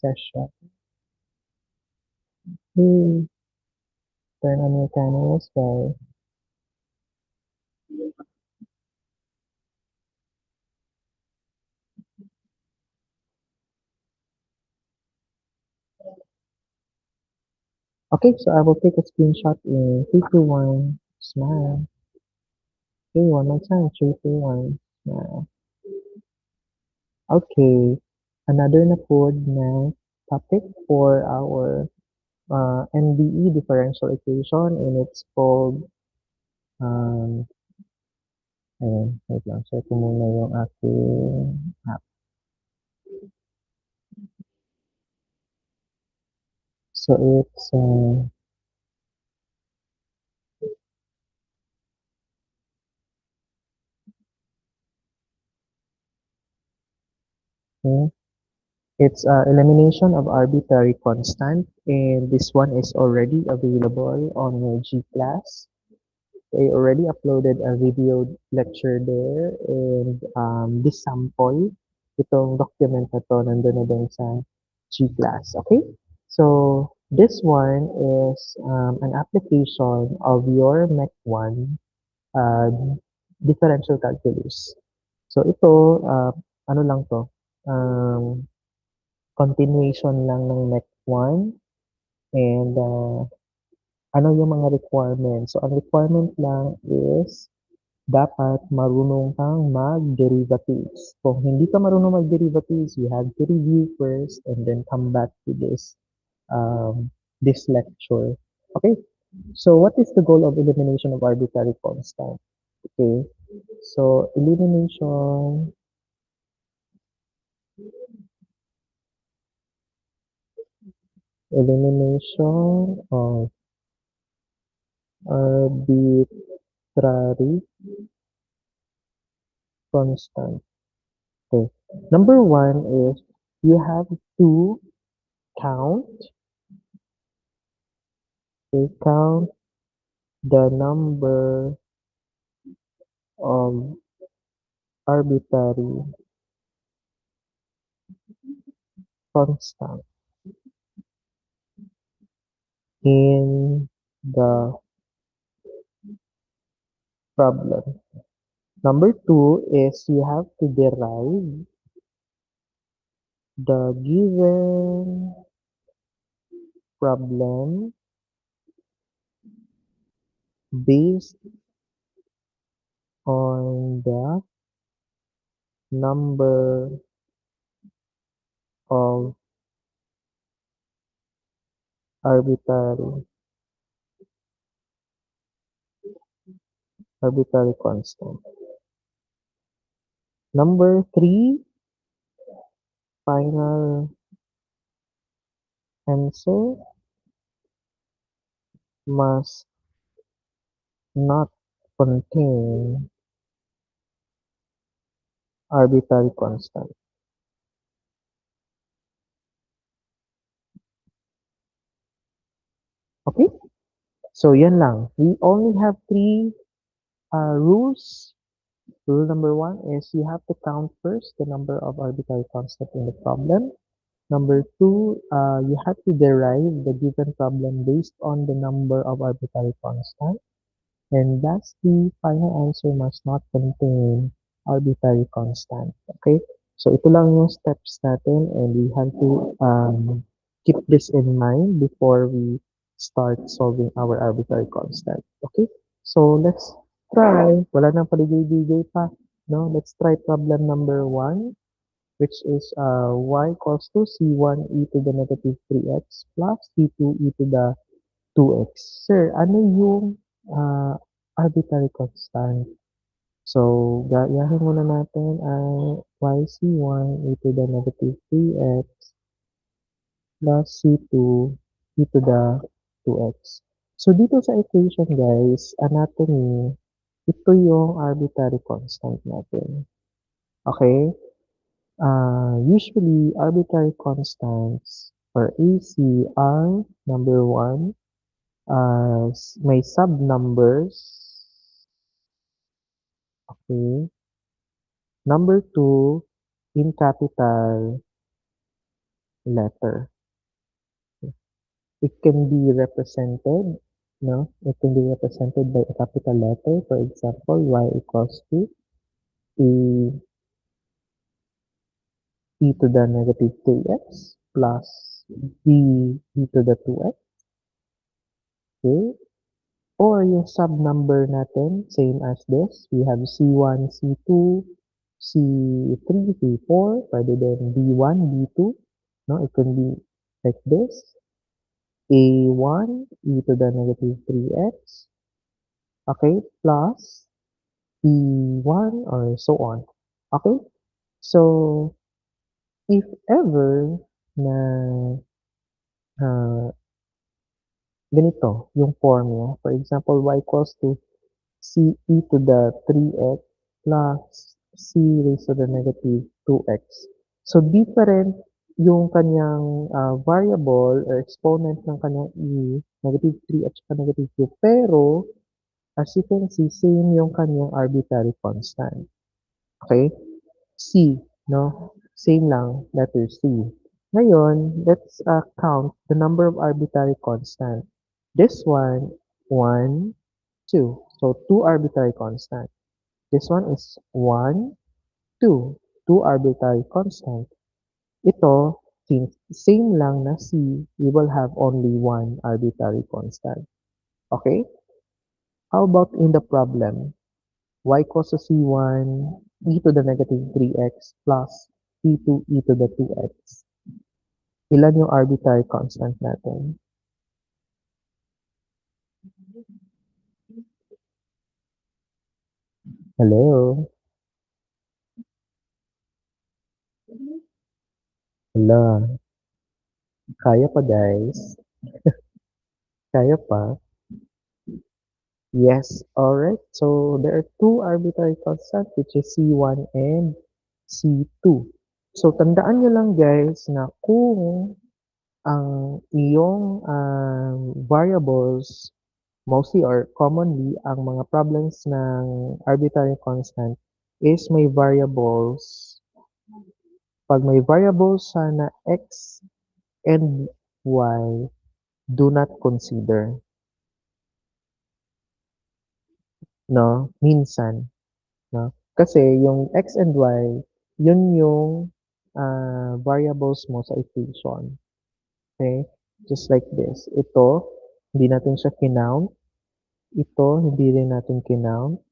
session. Hey, turn on your camera as well. Okay, so I will take a screenshot in 3, 2, 1, smile. Okay, one more time, 3, 2, 1, smile. Okay, another na food na topic for our NDE differential equation, and it's called, um, ayun, wait lang, share ko muna yung aking app. So it's, okay, it's elimination of arbitrary constant, and this one is already available on your G class. I already uploaded a video lecture there, and this sample, itong document na to, nandun na din sa G class. Okay? So, this one is an application of your Mech 1 uh, differential calculus. So, ito, ano lang to? Continuation lang ng Mech 1, and ano yung mga requirements. So, ang requirement lang is dapat marunong kang mag-derivatives. Kung hindi ka marunong mag-derivatives, you have to review first and then come back to this lecture. Okay? So, what is the goal of elimination of arbitrary constant? Okay? So, elimination of arbitrary constant. Okay. Number one is you have to count, count the number of arbitrary constant in the problem. Number two is you have to derive the given problem based on the number of arbitrary constant. Number three, final answer must not contain arbitrary constant. Okay? So, yan lang. We only have three rules. Rule number one is you have to count first the number of arbitrary constant in the problem. Number two, you have to derive the given problem based on the number of arbitrary constant. And lastly, final answer must not contain arbitrary constant. Okay? So, ito lang yung steps natin, and we have to keep this in mind before we start solving our arbitrary constant. Okay? So, let's try. Wala nang paligay-ligay pa. No? Let's try problem number 1, which is y equals to c1 e to the negative 3x plus c2 e to the 2x. Sir, ano yung arbitrary constant? So, gayahin muna natin ang yc1 e to the negative 3x plus c2 e to the 2x. So, dito sa equation, guys, anatomy, ito yung arbitrary constant natin. Okay? Usually, arbitrary constants or AC are number 1, may sub-numbers. Okay. Number 2, in capital. letter. It can be represented, no? It can be represented by a capital letter. For example, y equals to e, e to the negative 3x plus b e to the 2x. Okay? Or yung sub-number natin, same as this. We have C1, C2, C3, C4, pwede din B1, B2. No, it can be like this. A1, e to the negative 3x. Okay, plus B1 or so on. Okay? So, if ever na ah, ganito yung form niya, for example, y equals to c e to the 3x plus c raised to the negative 2x. So, different yung kanyang variable or exponent ng kanyang e, negative 3 at saka negative 2. Pero, as you can see, same yung kanyang arbitrary constant. Okay? C, no? Same lang, letter C. Ngayon, let's count the number of arbitrary constant. This one, 2. So, 2 arbitrary constant. This one is 1, 2. 2 arbitrary constant. Ito, since same lang na C, we will have only 1 arbitrary constant. Okay? How about in the problem? Y equals to C1 e to the negative 3x plus C2 e to the 2x. Ilan yung arbitrary constant natin? Hello? Hala, kaya pa guys? Kaya pa? Yes, alright. So, there are two arbitrary constants which is C1 and C2. So, tandaan nyo lang guys na kung ang iyong variables mostly or commonly ang mga problems ng arbitrary constant is may variables. Pag may variables sana x and y, do not consider, no? Minsan, no? Kasi yung x and y, yun yung variables mo sa equation. Okay? Just like this. Ito, hindi natin siya kinount. Ito, hindi rin natin kinount.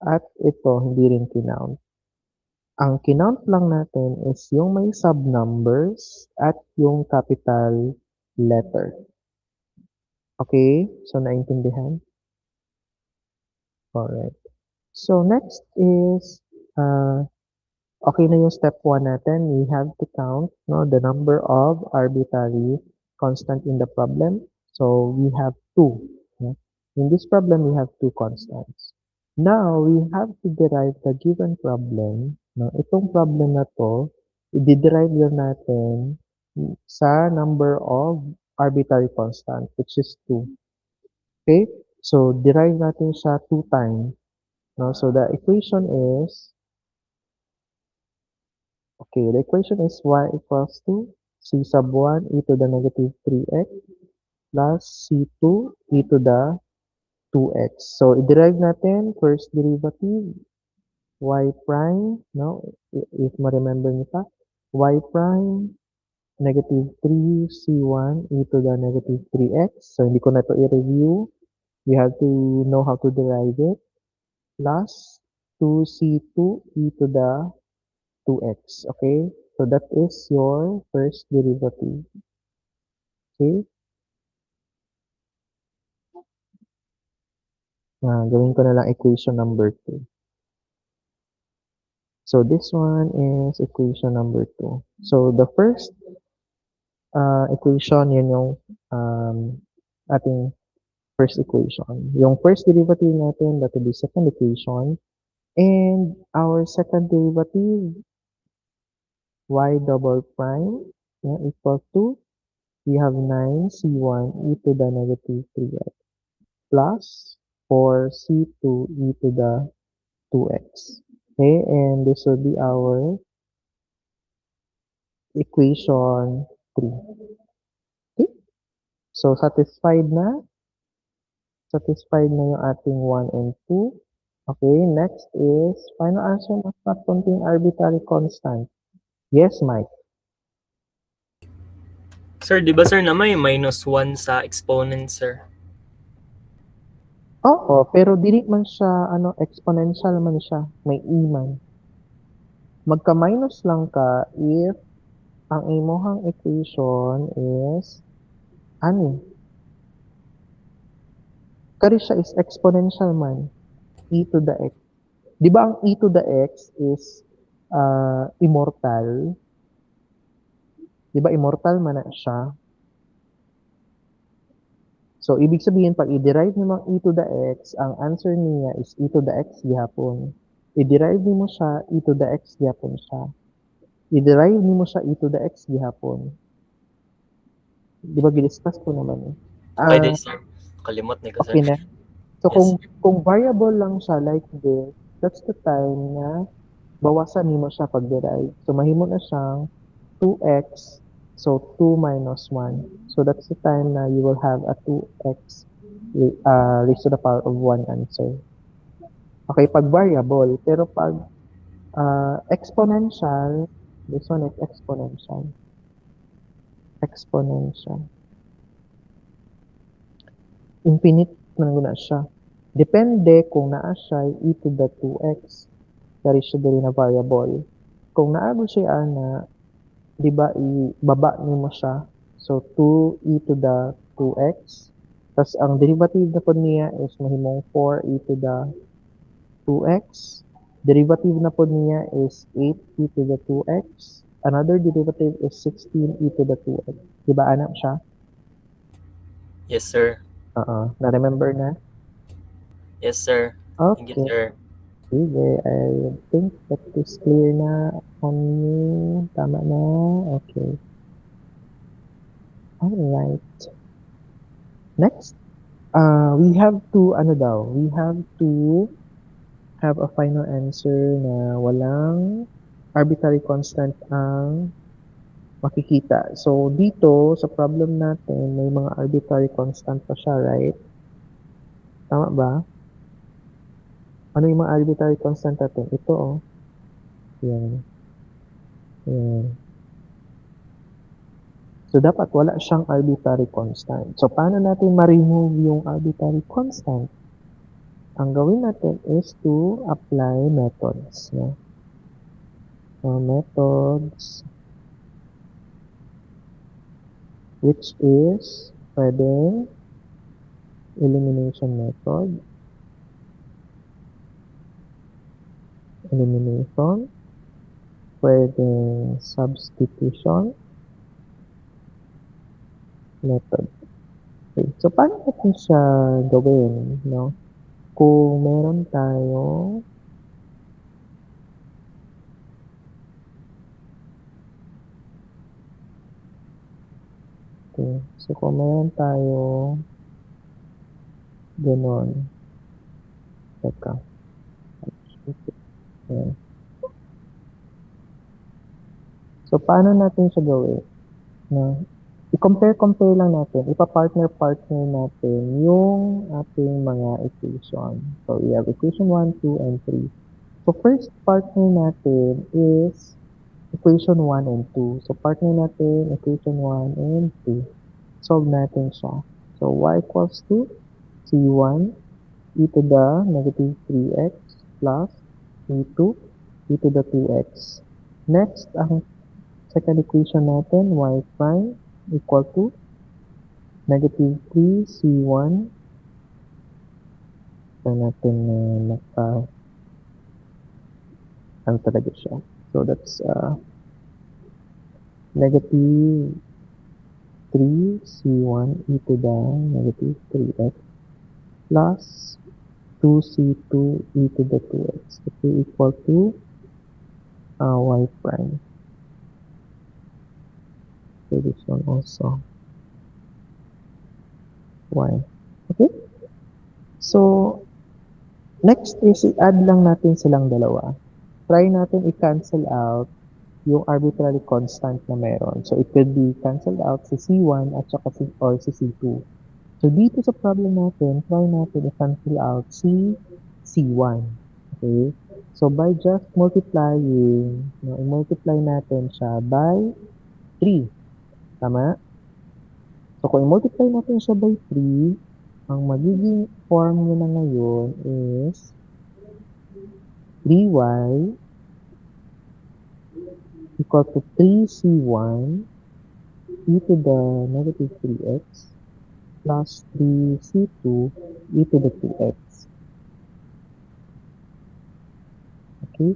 At ito, hindi rin kinount. Ang kinount lang natin is yung may sub-numbers at yung capital letter. Okay? So, naintindihan? Alright. So, next is, okay na yung step 1 natin. We have to count no, the number of arbitrary constant in the problem. So, we have 2. No? In this problem, we have 2 constants. Now, we have to derive the given problem. No? Itong problem na to, i-derive yun natin sa number of arbitrary constant, which is 2. Okay? So, derive natin siya 2 times. No? So, the equation is, okay, the equation is y equals to c sub 1 e to the negative 3x plus c2 e to the 2x. So, i-derive natin first derivative y prime, no? If ma-remember niyo pa, y prime negative 3c1 e to the negative 3x. So, hindi ko na to i-review. We have to know how to derive it. Plus 2c2 e to the 2x. Okay? So, that is your first derivative. Okay? Gawin ko na lang equation number 2. So, this one is equation number 2. So, the first equation, yun yung ating first equation. Yung first derivative natin, that will be second equation. And our second derivative, y double prime, equal to, we have 9c1 e to the negative 3x plus 4c2 e to the 2x. Okay, and this will be our equation 3. Okay? So, satisfied na? Satisfied na yung ating 1 and 2. Okay, next is, final answer must not contain arbitrary constant. Yes, Mike? Sir, di ba sir naman yung minus 1 sa exponent, sir? Oo, pero dili man siya, exponential man siya. May e man. Magka-minus lang ka if ang imuhang equation is, ano? Kari siya is exponential man. E to the x. Di ba ang e to the x is immortal? Di ba immortal man na siya? So, ibig sabihin, pag i-derive mo ang e to the x, ang answer niya is e to the x gihapon. I-derive mo siya, e to the x gihapon siya. I-derive mo siya, e to the x gihapon. Di ba, gidiscuss ko naman eh. Okay din, sir. Kalimot ni ko, sir. Okay na. So, Yes, kung variable lang siya like this, that's the time na bawasan mo siya pag-derive. So, mahimo na siyang 2x, so 2 minus 1. So, that's the time na you will have a 2x raised to the power of 1 answer. Okay, pag variable. Pero pag exponential, this one is exponential. Exponential. Infinite na siya. Depende kung naa siya e to the 2x. Dari siya diri na variable. Kung naabo siya ana, di ba, ibaba mo siya. So, 2 e to the 2x. Tapos, ang derivative na po niya is mahimong 4 e to the 2x. Derivative na po niya is 8 e to the 2x. Another derivative is 16 e to the 2x. Di ba, anak siya? Yes, sir. Na-remember na? Yes, sir. Thank you, Okay. sir. Sige, I think that is clear na on you. Tama na. Okay. Alright. Next, we have to, we have to have a final answer na walang arbitrary constant ang makikita. So, dito, sa problem natin, may mga arbitrary constant pa siya, right? Tama ba? Ano yung mga arbitrary constant natin? Ito, oh. Yan. Yan. So, dapat wala siyang arbitrary constant. So, paano natin ma-remove yung arbitrary constant? Ang gawin natin is to apply methods. No? So, methods, which is pwedeng elimination method, pwedeng substitution method. Okay. So, paano natin siya gawin? No? Kung meron tayong okay. So, kung meron tayong ganon. Teka. Okay. So, paano natin siya gawin? No? I-compare lang natin. Ipa-partner natin yung ating mga equation. So, we have equation 1, 2, and 3. So, first partner natin is equation 1 and 2. So, partner natin equation 1 and 2. Solve natin siya. So, y equals to c1 e to the negative 3x plus e2 e to the 2x. Next, ang second equation natin, y prime equal to negative 3c1. Kaya natin ano talaga siya. So, that's negative 3c1 e to the negative 3x plus 2c2 e to the 2x. Okay, equal to y prime. So, this one also y. Okay? So, next is i-add lang natin silang dalawa. Try natin i-cancel out yung arbitrary constant na meron. So, it could be canceled out si C1 at saka si C2. So, dito sa problem natin, try natin i-cancel out si C1. Okay? So, by just multiplying, i-multiply natin siya by 3. Tama? So, kung i-multiply natin siya by 3, ang magiging form niya na ngayon is 3y equal to 3c1 e to the negative 3x plus 3c2 e to the 2x. Okay?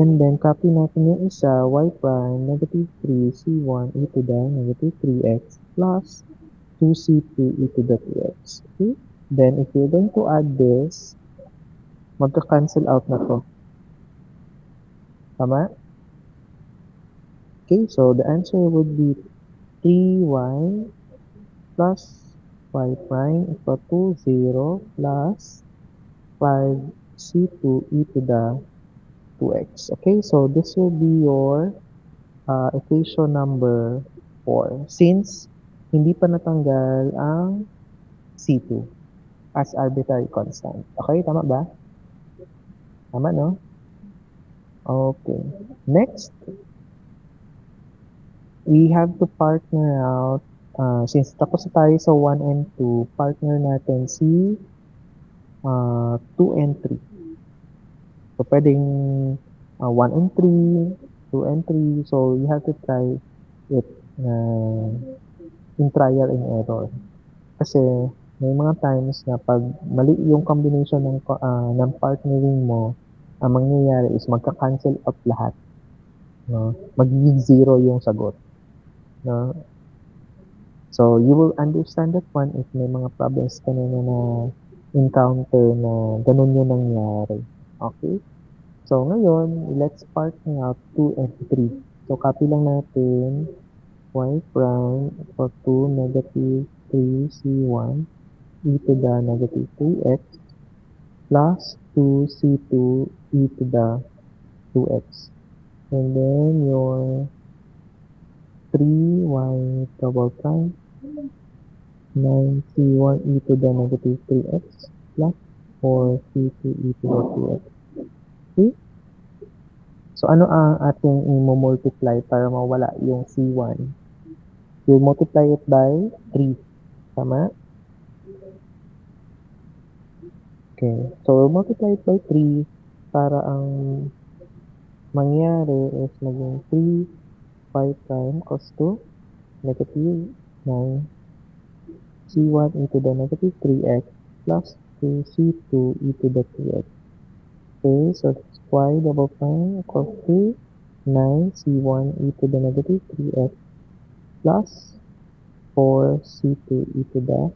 And then, copy natin yung isa, y prime, negative 3c1 e to the negative 3x plus 2c2 e to the 2x. Okay? Then, if you're going to add this, magka-cancel out na to. Tama? Okay, so the answer would be 3y plus y prime equal to 0 plus 5c2 e to the 2x. Okay, so this will be your equation number 4 since hindi pa natanggal ang C2 as arbitrary constant. Okay, tama ba? Tama, no? Okay. Next, we have to partner out, since tapos na tayo sa 1 and 2, partner natin si 2 and 3. So, pwedeng 1 and 3, 2 and 3. So, you have to try it in trial and error. Kasi, may mga times na pag mali yung combination ng partnering mo, ang mangyayari is magka-cancel out lahat. No? Magiging 0 yung sagot. No? So, you will understand that one if may mga problems ka na encounter na ganun yung nangyari. Okay? So, ngayon, let's partner out 2 and 3. So, copy lang natin y prime equal to negative 3c1 e to the negative 3x plus 2c2 e to the 2x. And then, your 3y double prime 9c1 e to the negative 3x plus 4c2 e to the 2x. Okay? So, ano ang ating i-multiply para mawala yung C1? We'll multiply it by 3. Tama? Okay. So, we'll multiply it by 3 para ang mangyari is maging 3 prime equals to negative 9 C1 e to the negative 3x plus 2C2 e to the 2x. Okay, so that's y double prime equals to 9c1 e to the negative 3x plus 4c2 e to the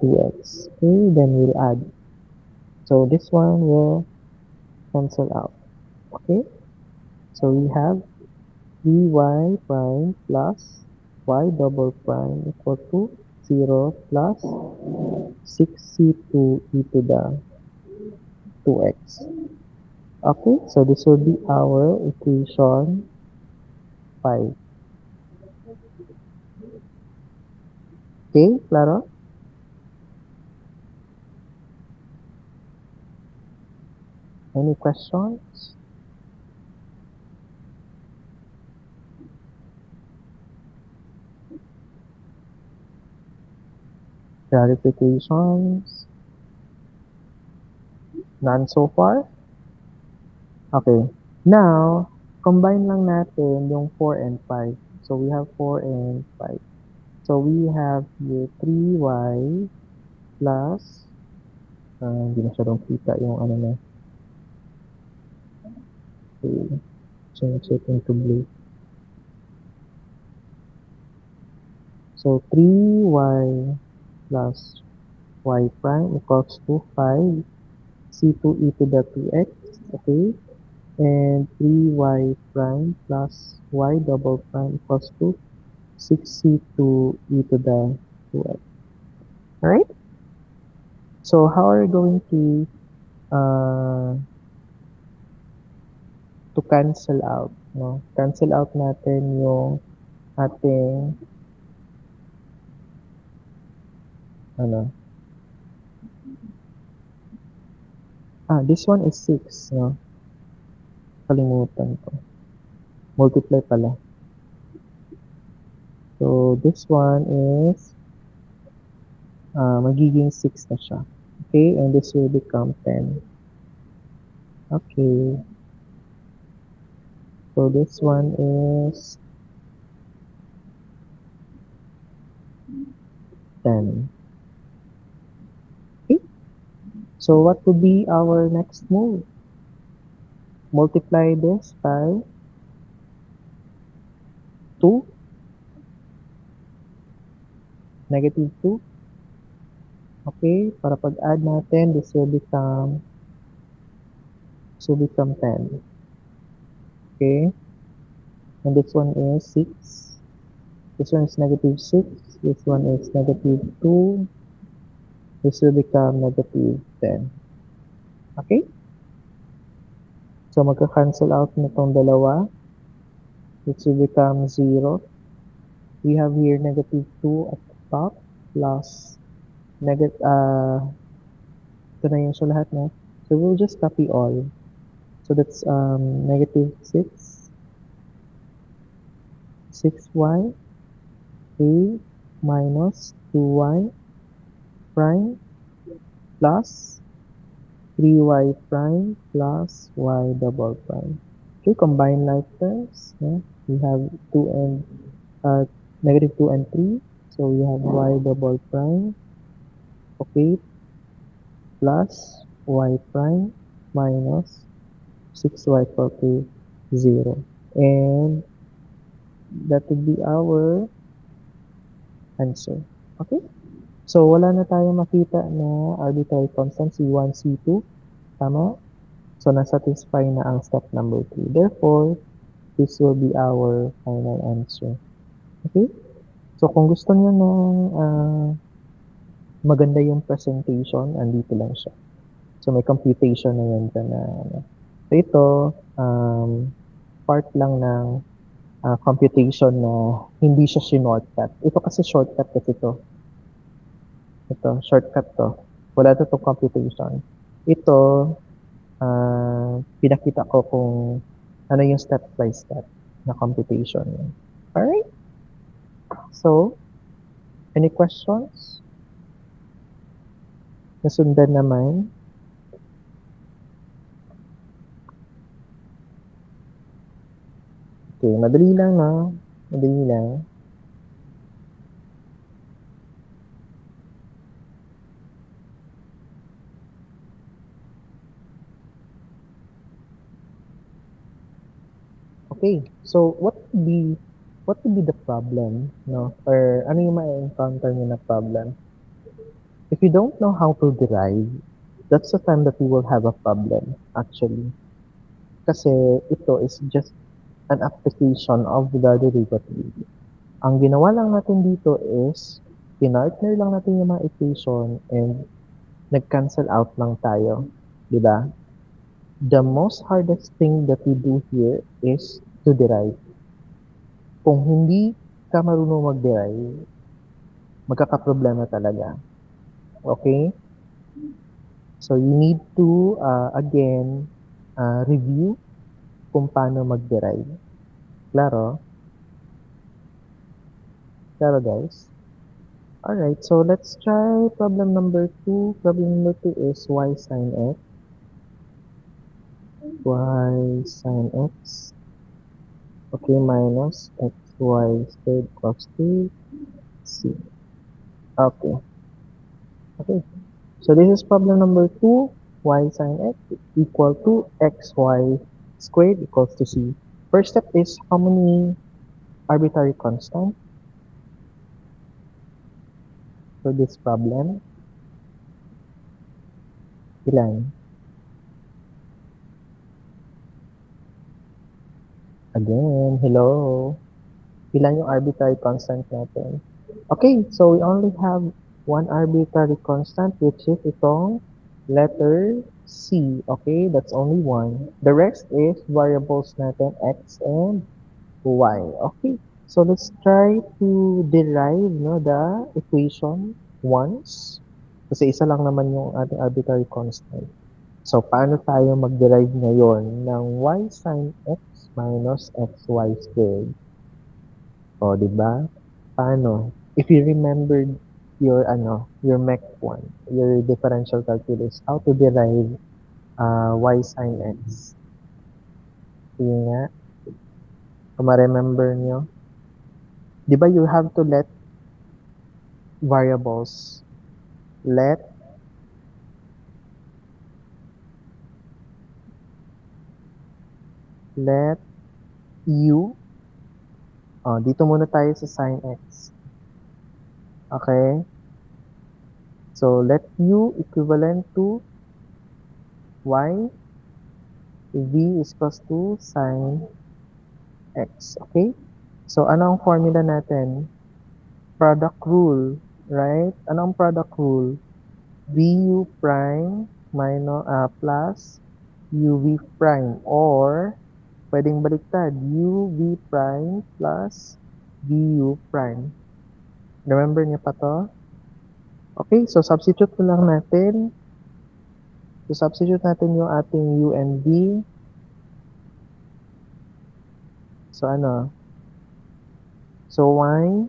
2x. Okay, then we'll add. So this one will cancel out. Okay, so we have 3y prime plus y double prime equal to 0 plus 6c2 e to the 2x. Okay, so this will be our equation 5. Okay, klaro? Any questions? Clarifications? None so far? Okay. Now, combine lang natin yung 4 and 5. So, we have 4 and 5. So, we have here 3y plus, hindi masyadong kita yung ano na. Okay. Change it into blue. So, 3y plus y prime equals to 5 c2 e to the 2x. Okay. And 3y prime plus y double prime equals to 6c2 e to the 2x. Alright? So how are you going to to cancel out, no? Cancel out natin yung ating, ano, this one is 6, no? Kalimutan ko. Multiply pala. So, this one is, magiging 6 na siya. Okay, and this will become 10. Okay. So, this one is 10. Okay. So, what would be our next move? Multiply this by 2, negative 2. Okay, para pag-add natin, this will become 10. Okay, and this one is 6. This one is negative 6. This one is negative 2. This will become negative 10. Okay? So, magka-cancel out na itong dalawa. This will become 0. We have here negative 2 at the top plus negative, ito na yung sa lahat, no? So, we'll just copy all. So, that's negative 6y, a minus 2y prime plus 3y prime plus y double prime. Okay, combine like terms. Yeah? We have 2 and negative 2 and 3. So we have y double prime, okay, plus y prime minus 6y equal to 0. And that would be our answer. Okay? So wala na tayong makita na arbitrary constant C1, C2. Tama? So, na-satisfy na ang step number 3. Therefore, this will be our final answer. Okay? So, kung gusto niyo ng maganda yung presentation, andito lang siya. So, may computation na yan dyan na, So, ito, part lang ng computation na hindi siya shortcut. Ito kasi shortcut kasi ito. Ito, shortcut to. Wala to itong computation. Ito, pinakita ko kung ano yung step by step na computation. Alright? So, any questions? Nasundan naman? Okay, madali lang, no? Madali lang. Okay, so what would be the problem, no? Or ano yung ma-encounter niyo na problem? If you don't know how to derive, that's the time that you will have a problem, actually. Kasi ito is just an application of the derivative. Ang ginawa lang natin dito is, pinartner lang natin yung mga equation and nag-cancel out lang tayo. Diba? The most hardest thing that we do here is to derive. Kung hindi ka marunong mag-derive, magkakaproblema talaga. Okay? So, you need to, again, review kung paano mag-derive. Klaro? Klaro, guys? Alright, so let's try problem number 2. Problem number 2 is y sine x. Y sine x. Okay, minus xy squared equals to c. Okay. Okay. So this is problem number 2. Y sine x equal to xy squared equals to c. First step is how many arbitrary constant for this problem? Ilan? Again, hello. Ilan yung arbitrary constant natin? Okay, so we only have one arbitrary constant which is itong Letter C. Okay, that's only one. The rest is variables natin x and y. Okay, so let's try to derive no, the equation once. Kasi isa lang naman yung ating arbitrary constant. So, paano tayo mag-derive ngayon ng y sin x minus xy squared? O, di ba? Paano? If you remembered your your MEC 1, your differential calculus, how to derive y sin x. Sige nga, kung ma-remember nyo. Di ba you have to let variables, let u, dito muna tayo sa sin x. Okay? So, let u equivalent to y, v is equals to sin x. Okay? So, ano ang formula natin? Product rule, right? Ano ang product rule? vu prime minus, plus uv prime, or pwedeng baliktad, uv prime plus vu prime. Remember niyo pa to? Okay, so substitute ko lang natin. So substitute natin yung ating u and v. So ano? So y,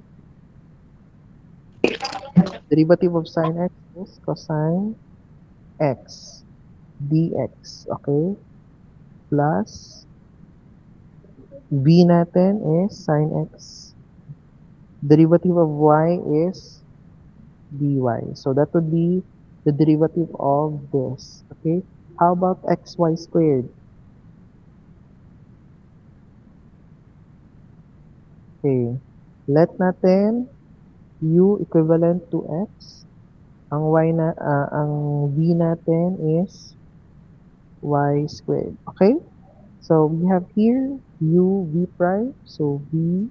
derivative of sin x is cosine x dx. Okay? Plus v natin is sin x. Derivative of y is dy. So that would be the derivative of this. Okay? How about xy squared? Okay. Let natin u equivalent to x. Ang v natin is y squared. Okay? So we have here u v prime. So v,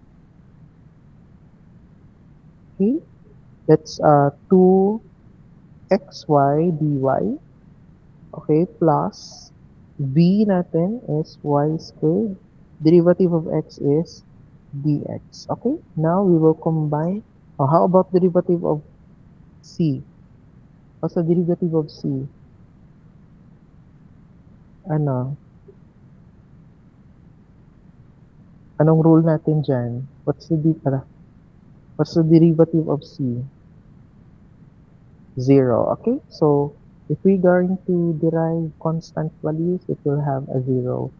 okay? That's 2xy dy. Okay? Plus v natin is y squared. Derivative of x is dx. Okay? Now we will combine. How about derivative of c? What's the derivative of c? Ano? Anong rule natin dyan? What's the derivative of c? 0. Okay? So, if we're going to derive constant values, it will have a 0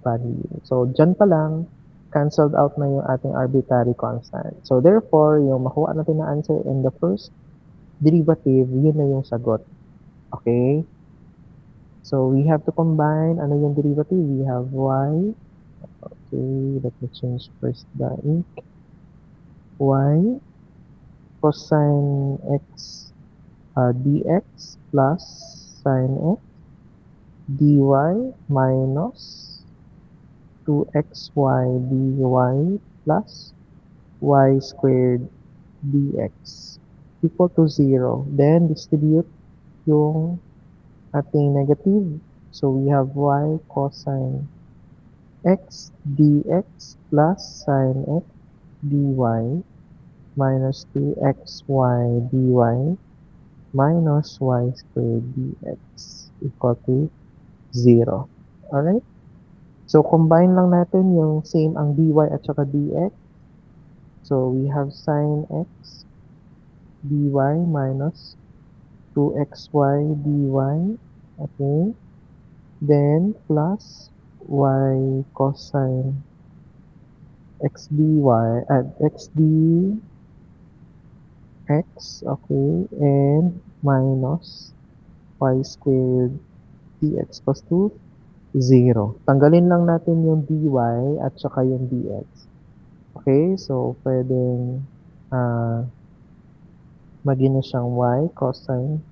value. So, dyan pa lang, canceled out na yung ating arbitrary constant. So, therefore, yung makuha natin na answer in the first derivative, yun na yung sagot. Okay? So, we have to combine, ano yung derivative? We have y. Okay, let me change first the ink. Y cosine x dx plus sin x dy minus 2xy dy plus y squared dx equal to 0. Then, distribute yung ating negative. So, we have y cosine x dx plus sin x dy minus 2xy dy minus y squared dx equal to 0. Alright? So, combine lang natin yung same ang dy at saka dx. So, we have sin x dy minus 2xy dy. Okay? Then, plus y cosine x dy at x dx. Okay? And minus y squared dx equals to 0. Tanggalin lang natin yung dy at saka yung dx. Okay, so pwedeng maging na siyang y cosine.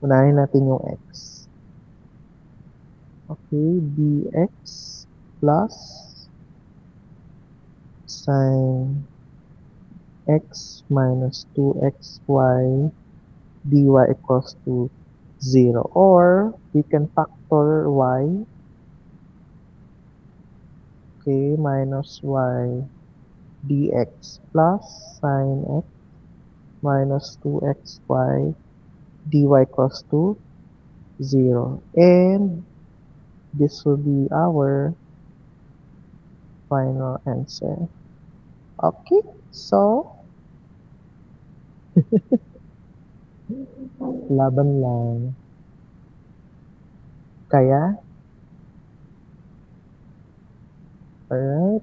Unahin natin yung x. Okay, dx plus sin x minus 2xy dy equals to 0. Or we can factor y, okay, minus y dx plus sine x minus 2xy dy equals to 0. And this will be our final answer. Okay, so laban lang. Kaya, alright.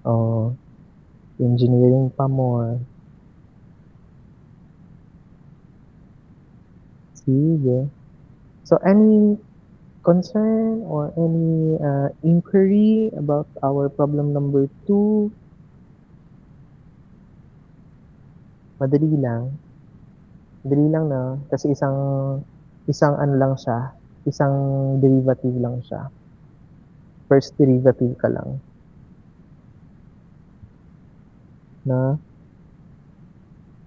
Oh, engineering pa more. Sige. So, any concern or any inquiry about our problem number 2? Madali lang. Madali lang na kasi isang isang ano lang siya, isang derivative lang siya. First derivative ka lang na.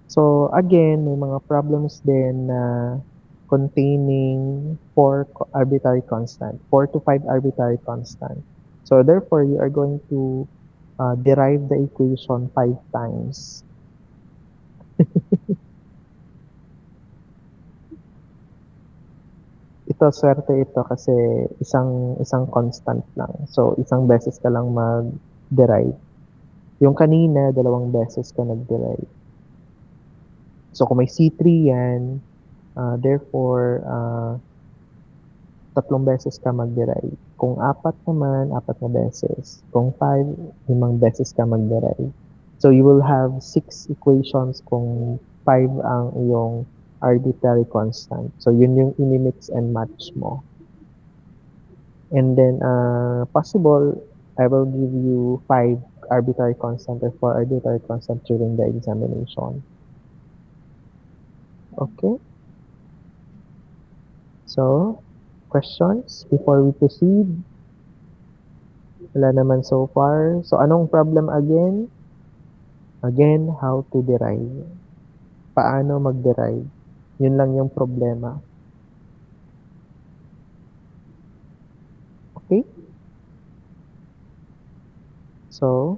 So again, may mga problems din na containing arbitrary constant, 4 to 5 arbitrary constant. So therefore, you are going to derive the equation 5 times. Ito, swerte ito kasi isang isang constant lang. So isang beses ka lang mag-derive. Yung kanina, dalawang beses ka nag-derive. So kung may C3 yan, therefore, tatlong beses ka mag-derive. Kung apat naman, apat na beses. Kung 5, 5 beses ka mag-derive. So you will have 6 equations kung 5 ang iyong arbitrary constant. So yun yung ini-mix and match mo. And then, possible, I will give you 5 arbitrary constant or 4 arbitrary constant during the examination. Okay? So, questions before we proceed? Wala naman so far. So, anong problem again? Again, how to derive. Paano mag-derive? Yun lang yung problema. Okay? So,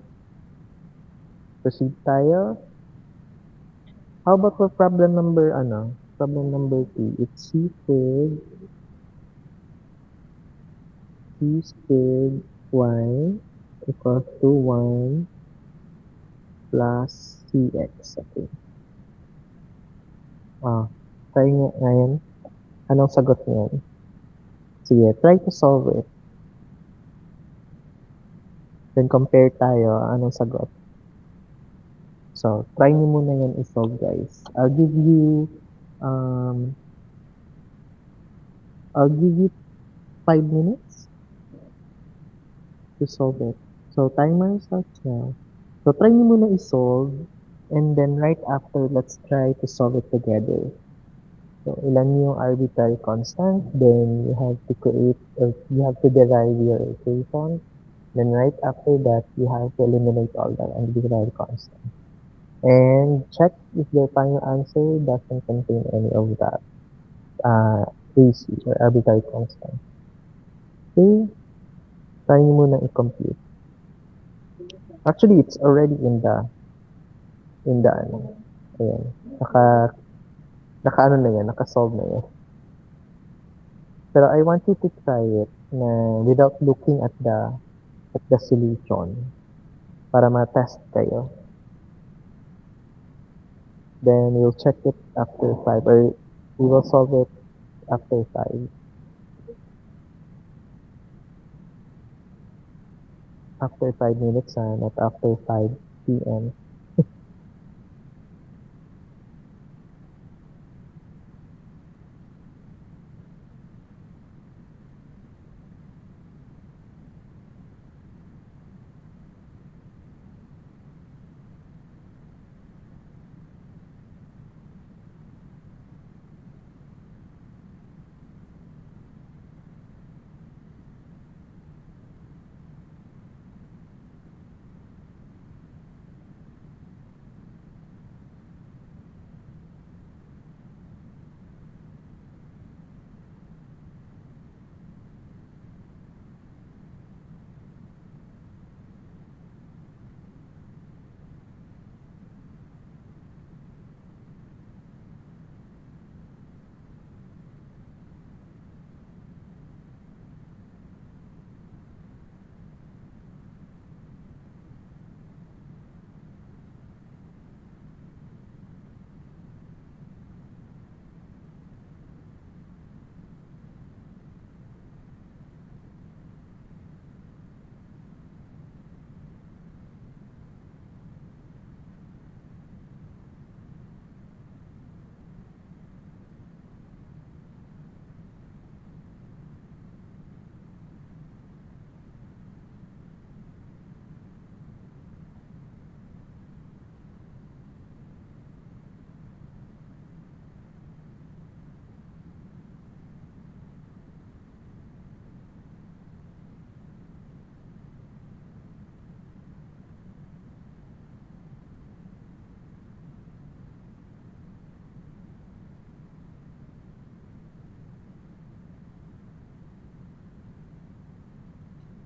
proceed tayo. How about for problem number, Problem number 2. It's c squared y equals to 1 plus cx. Okay. Try nga ngayon. Anong sagot niyan? Sige, try to solve it. Then compare tayo. Anong sagot? So, try niyo muna yan i-solve, guys. I'll give you 5 minutes to solve it. So, timer starts now. So, try niyo muna i-solve. And then, right after, let's try to solve it together. So, ilan yung arbitrary constant, then you have to create, or you have to derive your equation. Then right after that, you have to eliminate all the arbitrary constants. And check if your final answer doesn't contain any of that AC or arbitrary constant. Okay, try nyo muna i-compute. Actually, it's already in the ayan, naka ano na yan, naka-solve na yan. Pero I want you to try it na without looking at the solution para ma-test kayo. Then we'll check it after 5 or we will solve it after 5. After 5 minutes, not after 5 p.m.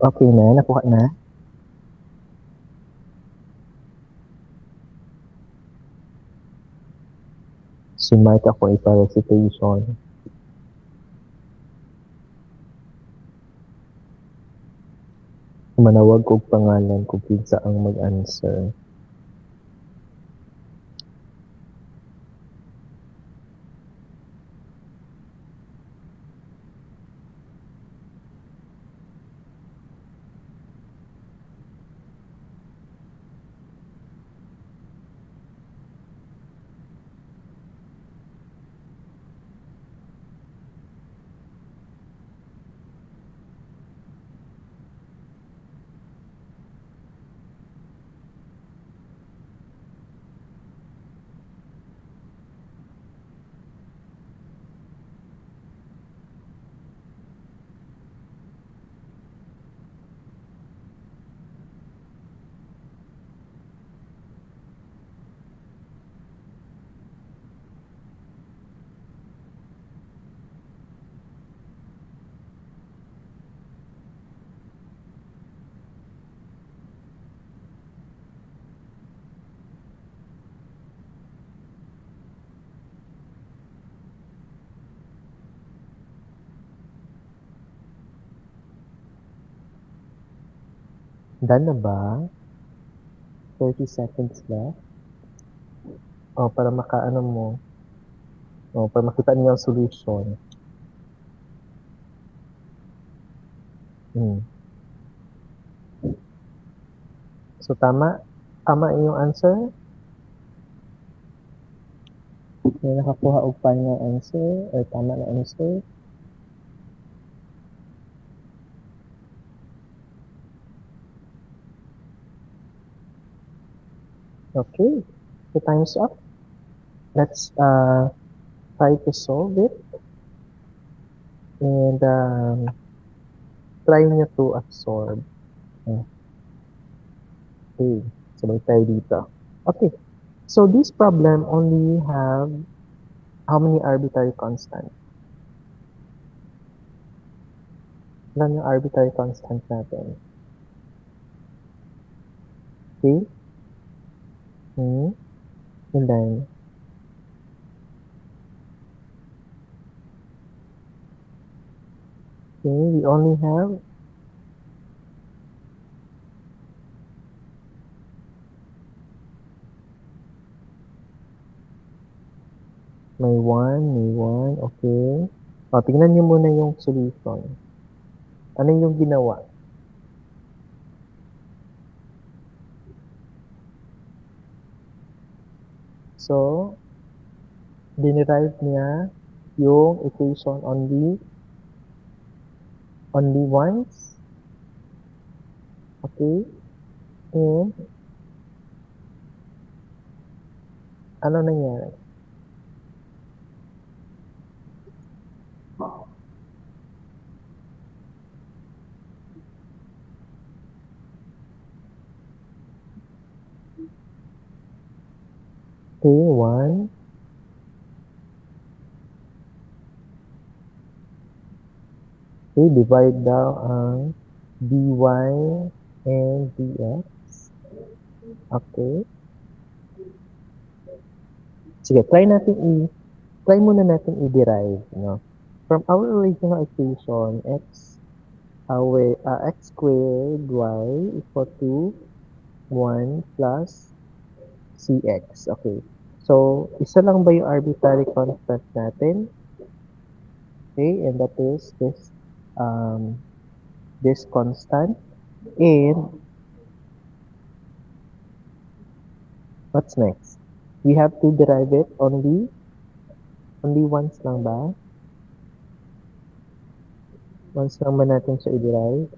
Okay na, nakuha na. Si Mark ako ay para citation. Manawag kog pangalan kung kinsa ang mag-answer. Done na ba? 30 seconds left. Oh, para makaano mo. Oh, para makita niyo ang solution. Hmm. So, tama? Tama yung answer? May nakakuha og final answer or tama na answer? Okay. So, time's up. Let's try to solve it. And try nyo to absorb. Okay. Sabay tayo dito. Okay. So, this problem only have how many arbitrary constants? Ilan yung arbitrary constant natin? Okay? And then, okay, we only have may 1, okay. O, tingnan nyo muna yung solution. Ano yung ginawa? So, dinerive niya yung equation only once. Okay? And, ano nangyari? Okay, 1. Okay, divide daw ang dy and dx. Okay. Sige, try muna natin i-derive, no? From our original equation, x squared y equal to 1 plus cx. Okay. So, isa lang ba yung arbitrary constant natin? Okay, and that is this constant. And what's next? We have to derive it only once lang ba? Once lang ba natin siya i-derive?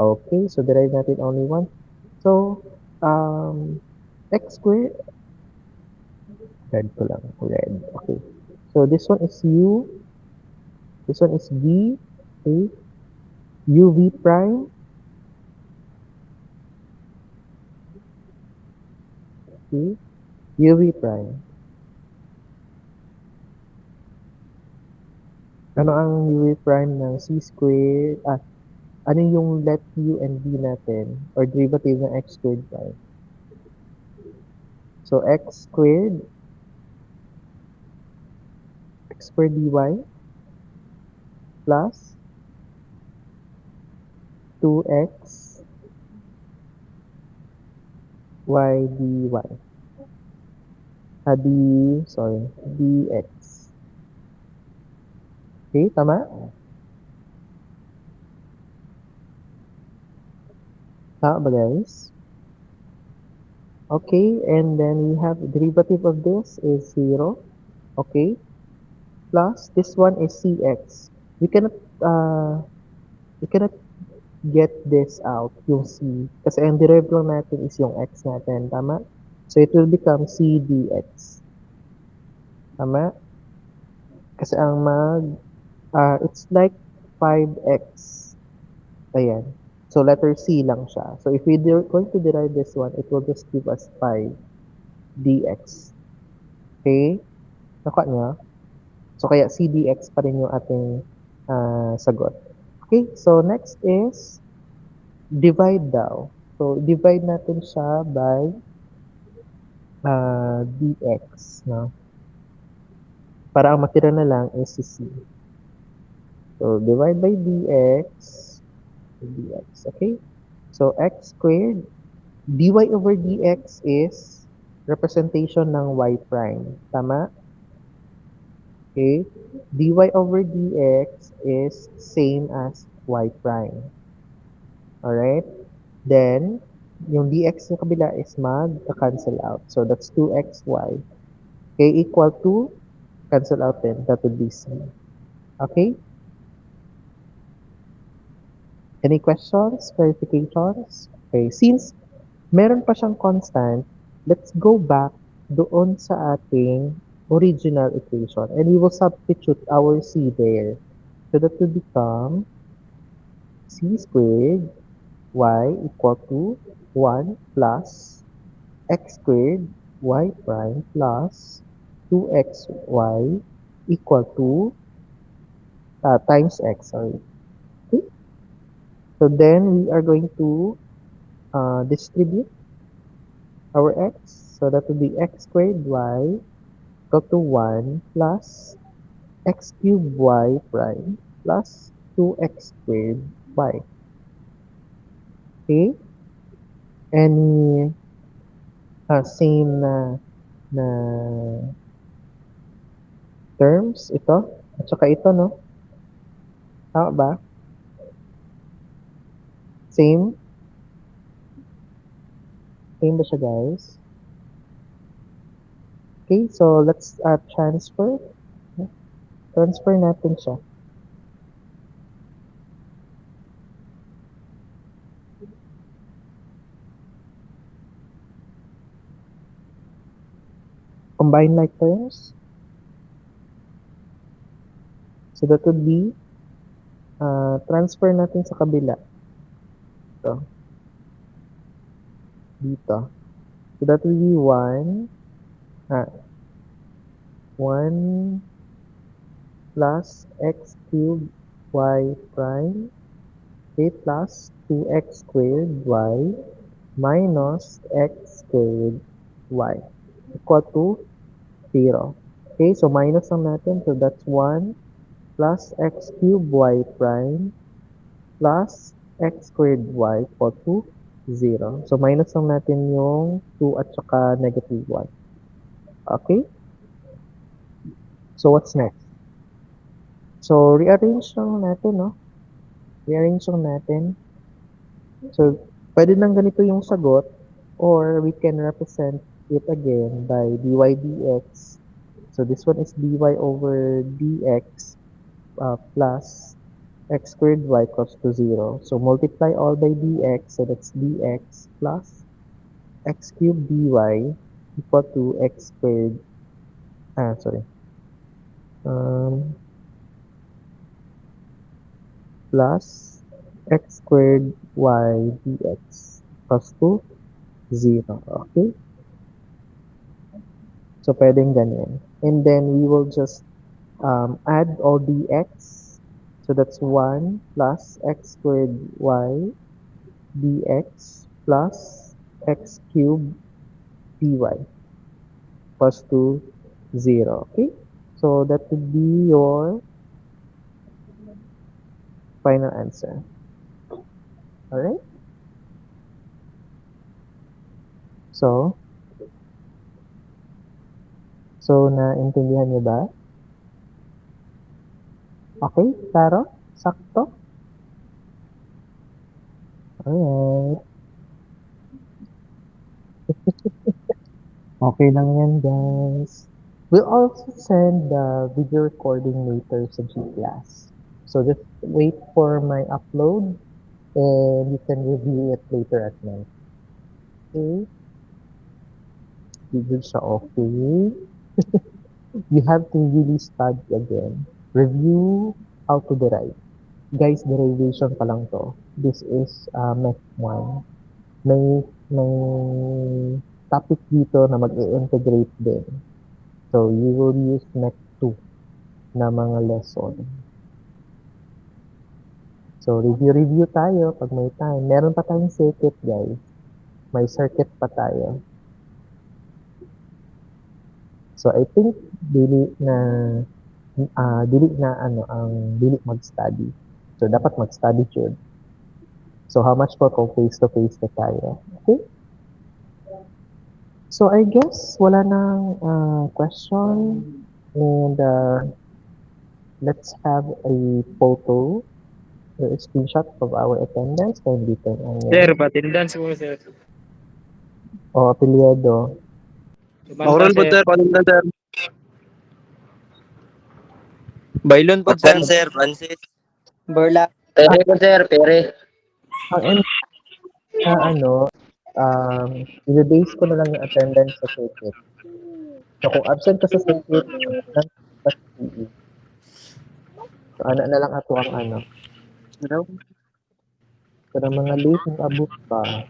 Okay, so derive natin only once. So, x squared, red ko lang, red. Okay. So, this one is u, this one is v, okay. uv prime, okay. uv prime. Ano ang uv prime ng c squared, ano yung let u and v natin or derivative ng x squared y? So, x squared dy plus 2x y dy. Sorry, dx. Okay, tama? Tama ba, guys? Okay, and then we have derivative of this is 0. Okay, plus this one is cx. We cannot uh, we cannot get this out, yung c. Kasi ang derive lang natin is yung x natin, tama? So it will become c dx. Tama? Kasi it's like 5x. Ayan. So letter C lang siya. So if we're going to derive this one, it will just give us 5 dx. Okay? Nakuha niyo? So kaya C dx pa rin yung ating sagot. Okay? So next is divide daw. So divide natin siya by dx. No? Para ang matira na lang is si C. So divide by dx. Okay? So x squared dy over dx is representation ng y prime. Tama? Okay? dy over dx is same as y prime. Alright? Then, yung dx sa kabila is mag-cancel out. So, that's 2xy. Okay? Equal to, cancel out din. That would be c. Okay? Any questions? Clarifications? Okay. Since meron pa siyang constant, let's go back doon sa ating original equation and we will substitute our c there. So that will become c squared y equal to 1 plus x squared y prime plus 2xy equal to times x, sorry. Okay? So then we are going to distribute our x. So that will be x squared y equal to 1 plus x cubed y prime plus 2x squared y. Okay? Any same na terms ito at saka ito, no? Tama ba? Same? Same ba siya, guys? Okay, so let's transfer. Transfer natin siya. Combine like terms. So that would be transfer natin sa kabila. Ito. Dito. So that will be 1 plus x cubed y prime plus 2x squared y minus x squared y equal to 0. Okay, so minus lang natin. So that's 1 plus x cubed y prime plus x squared y equal to 0. So minus lang natin yung 2 at saka negative 1. Okay? So what's next? So rearrange lang natin, no? Rearrange lang natin. So pwede nang ganito yung sagot or we can represent it again by dy dx. So this one is dy over dx plus x squared y equals to 0. So multiply all by dx, so that's dx plus x cubed dy equal to x squared, plus x squared y dx equals to 0. Okay? So pwedeng ganyan. And then we will just add all dx. So that's 1 plus x squared y dx plus x cubed dy equals to 0. Okay? So that would be your final answer. Alright? So, naintindihan niyo ba? Okay, Taro? Sakto? Alright. Okay lang yan, guys. We'll also send the video recording later sa G-Class. So just wait for my upload and you can review it later at night. Okay? Video siya okay. You have to really study again. Review how to derive. Guys, derivation pa lang to. This is Mech 1. May topic dito na mag-i-integrate din. So, you will use Mech 2 na mga lesson. So, review tayo pag may time. Meron pa tayong circuit, guys. May circuit pa tayo. So, I think dili mag-study. So, dapat mag-study jud. So, how much po kung face-to-face na tayo? Okay? So, I guess wala nang question. And let's have a photo or a screenshot of our attendance. Kindly turn on Sir, yan. patindance mo, sir. O, apelyado. Maurol po, sir. Patindance, sir. Bailon po, sir. Sir, Francis. Burla. Pere po, sir. Pere. Ang i-base ko na lang yung attendance sa circuit. So, kung absent ka sa circuit, absent ka sa PE. So, na lang ato ang ano. Ano? Pero mga late, abot pa.